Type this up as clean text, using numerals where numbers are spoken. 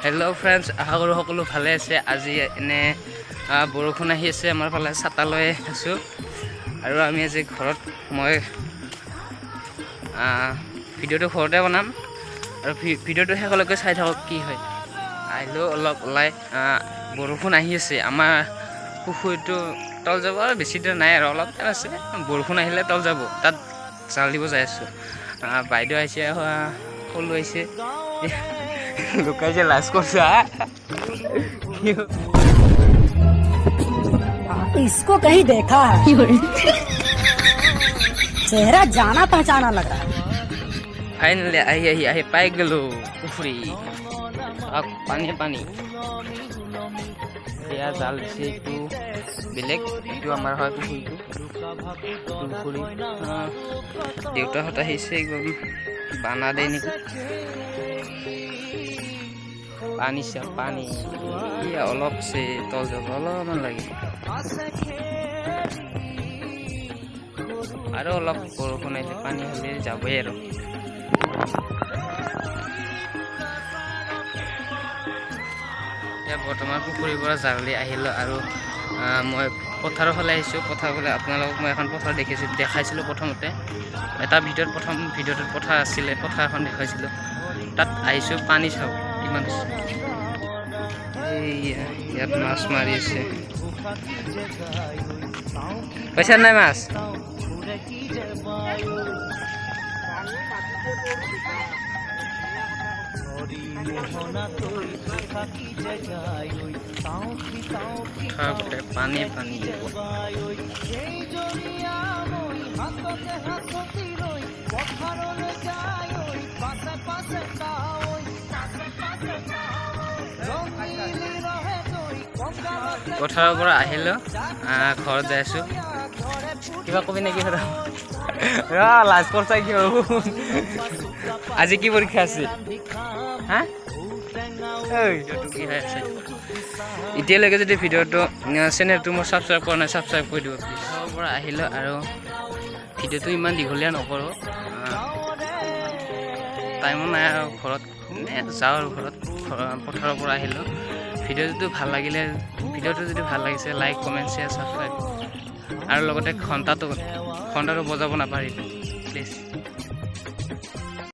Hello' friends, আশা কৰোঁ সকলো ভালে আছে। আজি এনে বৰষুণ আহি আছে, আমাৰ ফালে ছাতা লৈ আছোঁ আৰু আমি আজি ঘৰত মই ভিডিঅ'টো ঘৰতে বনাম আৰু ভিডিঅ'টো শেষলৈকে চাই থাকক কি হয়। আহিলেও অলপ ওলাই বৰষুণ আহি আছে, আমাৰ পুখুৰীটো তল যাব আৰু বেছি দূৰ নাই আৰু অলপ টাইম আছে। বৰষুণ আহিলে তল যাব, তাত জাল দিব যাই আছোঁ। বাইদেউ আহিছে, সৰু আহিছে, লুকাইছে, লাজ কৰিছে। इसको कहीं देखा है चेहरा जाना पहचाना लग रहा है। ফাইনেলি আহি পাই গ'লো পুখুৰী। পানী পানী এয়া জাল দিছে, এইটো বেলেগ, এইটো আমাৰ হয় পুখুৰীটো। পুখুৰী দেউতাহঁত আহিছে, একদম বানা দেই নেকি। পানী চাওক, পানী অলপ আছে, তল যাব অলপমান লাগে আৰু অলপ বৰষুণ আহিলে পানী হ'লে যাবই আৰু। এতিয়া বৰ্তমান পুখুৰীৰ পৰা জালি আহিলোঁ আৰু মই পথাৰৰ ফালে আহিছোঁ। পথাৰৰ ফালে আপোনালোকক মই এখন পথাৰ দেখাইছিলোঁ প্ৰথমতে, এটা প্ৰথম ভিডিঅ'টোত পথাৰ আছিলে, পথাৰখন দেখাইছিলোঁ। তাত আহিছোঁ, পানী চাওক কিমান আছে। ইয়াত মাছ মাৰি আছে, পইচা নাই মাছ। পানী পানী পথাৰৰ পৰা আহিলোঁ, ঘৰত যাই আছোঁ। কিবা কবি নেকি? লাজ কৰছা কি? আজি কি পৰীক্ষা আছে? হা, কি হৈ আছে? এতিয়ালৈকে যদি ভিডিঅ'টো চেনেলটো মোৰ ছাবস্ক্ৰাইব কৰা নাই, ছাবস্ক্ৰাইব কৰি দিব প্লিজ। ঘৰৰ পৰা আহিলোঁ আৰু ভিডিঅ'টো ইমান দীঘলীয়া নকৰোঁ, টাইমো নাই আৰু ঘৰত যাওঁ আৰু ঘৰত। পথাৰৰ পৰা আহিলোঁ। ভিডিঅ'টো ভাল লাগিলে, ভিডিঅ'টো যদি ভাল লাগিছে লাইক, কমেণ্ট, শ্বেয়াৰ, ছাবস্ক্ৰাইব আৰু লগতে ঘণ্টাটো বজাব নাপাহৰিব প্লিজ।